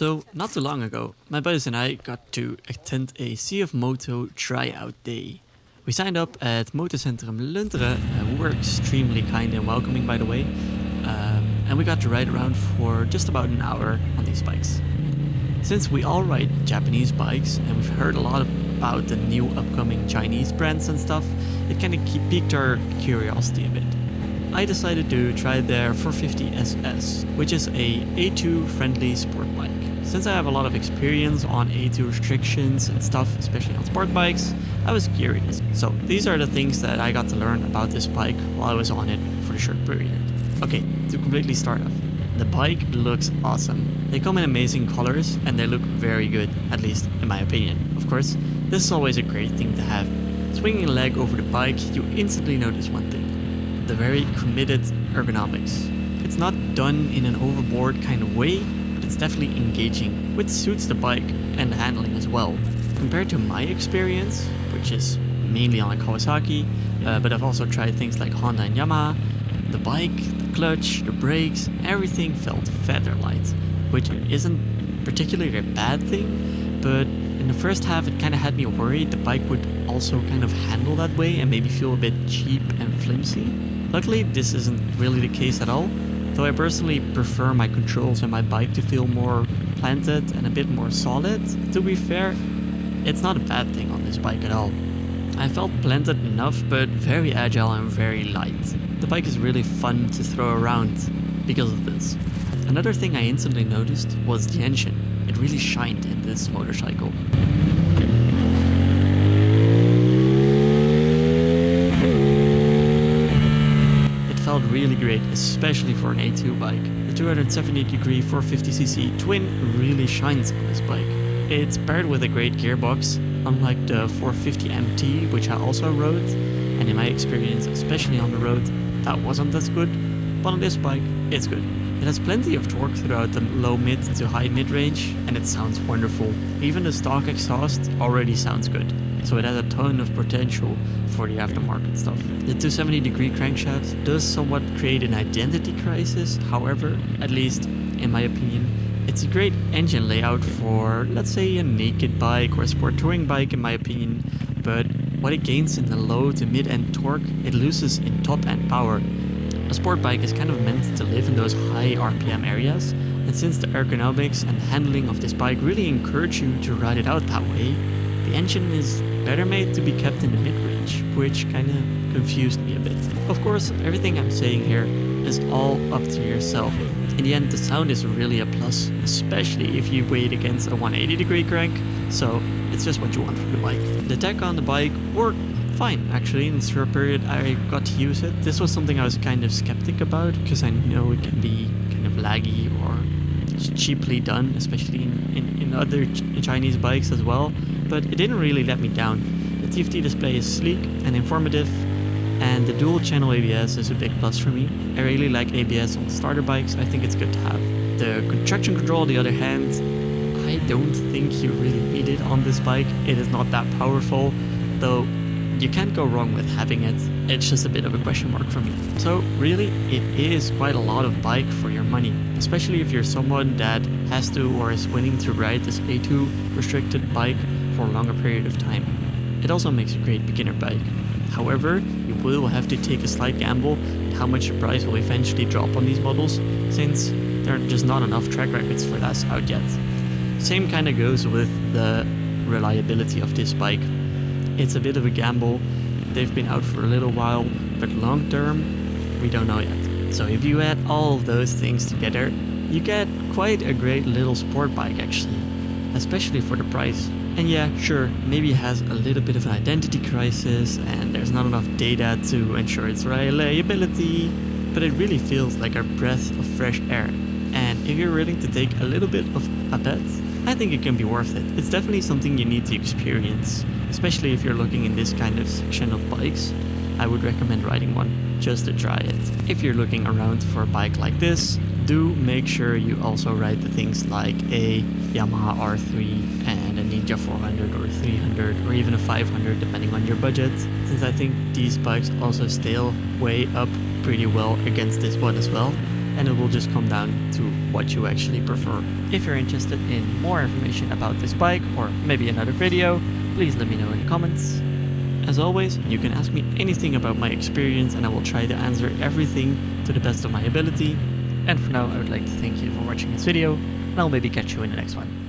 So, not too long ago, my buddies and I got to attend a CFMOTO tryout day. We signed up at Motorcentrum Lunteren, who were extremely kind and welcoming, by the way, and we got to ride around for just about an hour on these bikes. Since we all ride Japanese bikes and we've heard a lot about the new upcoming Chinese brands and stuff, it kind of piqued our curiosity a bit. I decided to try their 450SS, which is a A2 friendly sport bike. Since I have a lot of experience on A2 restrictions and stuff, especially on sport bikes, I was curious. So these are the things that I got to learn about this bike while I was on it for a short period. Okay, to completely start off, the bike looks awesome. They come in amazing colors and they look very good, at least in my opinion. Of course, this is always a great thing to have. Swinging a leg over the bike, you instantly notice one thing. The very committed ergonomics. It's not done in an overboard kind of way, but it's definitely engaging, which suits the bike and the handling as well. Compared to my experience, which is mainly on a Kawasaki, but I've also tried things like Honda and Yamaha, the bike, the clutch, the brakes, everything felt feather light, which isn't particularly a bad thing, but in the first half it kind of had me worried the bike would also kind of handle that way and maybe feel a bit cheap and flimsy. Luckily, this isn't really the case at all, though I personally prefer my controls and my bike to feel more planted and a bit more solid. To be fair, it's not a bad thing on this bike at all. I felt planted enough, but very agile and very light. The bike is really fun to throw around because of this. Another thing I instantly noticed was the engine. It really shined in this motorcycle. Felt really great, especially for an A2 bike. The 270-degree 450cc twin really shines on this bike. It's paired with a great gearbox, unlike the 450 MT, which I also rode, and in my experience, especially on the road, that wasn't as good, but on this bike, it's good. It has plenty of torque throughout the low mid to high mid range, and it sounds wonderful. Even the stock exhaust already sounds good, so it has a ton of potential for the aftermarket stuff. The 270-degree crankshaft does somewhat create an identity crisis, however, at least in my opinion, it's a great engine layout for, let's say, a naked bike or a sport touring bike in my opinion, but what it gains in the low to mid-end torque, it loses in top-end power. A sport bike is kind of meant to live in those high RPM areas, and since the ergonomics and handling of this bike really encourage you to ride it out that way, the engine is better made to be kept in the mid-range, which kinda confused me a bit. Of course, everything I'm saying here is all up to yourself. In the end, the sound is really a plus, especially if you weigh it against a 180-degree crank, so it's just what you want from the bike. The tech on the bike worked fine, actually. In the short period I got to use it. This was something I was kind of skeptic about, because I know it can be kind of laggy or cheaply done, especially in other Chinese bikes as well, but it didn't really let me down. The TFT display is sleek and informative, and the dual channel ABS is a big plus for me. I really like ABS on starter bikes, I think it's good to have. The traction control, on the other hand, I don't think you really need it on this bike. It is not that powerful, though you can't go wrong with having it. It's just a bit of a question mark for me. So really, it is quite a lot of bike for your money, especially if you're someone that has to or is willing to ride this A2 restricted bike for a longer period of time. It also makes a great beginner bike. However, you will have to take a slight gamble on how much the price will eventually drop on these models, since there are just not enough track records for that out yet. Same kind of goes with the reliability of this bike. It's a bit of a gamble. They've been out for a little while, but long term, we don't know yet. So if you add all of those things together, you get quite a great little sport bike actually, especially for the price. And yeah, sure, maybe it has a little bit of an identity crisis and there's not enough data to ensure its reliability, but it really feels like a breath of fresh air. And if you're willing to take a little bit of a bet, I think it can be worth it. It's definitely something you need to experience, especially if you're looking in this kind of section of bikes. I would recommend riding one just to try it. If you're looking around for a bike like this, do make sure you also ride the things like a Yamaha R3 and a Ninja 400 or 300 or even a 500 depending on your budget, since I think these bikes also still weigh up pretty well against this one as well. and it will just come down to what you actually prefer. If you're interested in more information about this bike or maybe another video, please let me know in the comments. As always, you can ask me anything about my experience and I will try to answer everything to the best of my ability. And for now, I would like to thank you for watching this video, and I'll maybe catch you in the next one.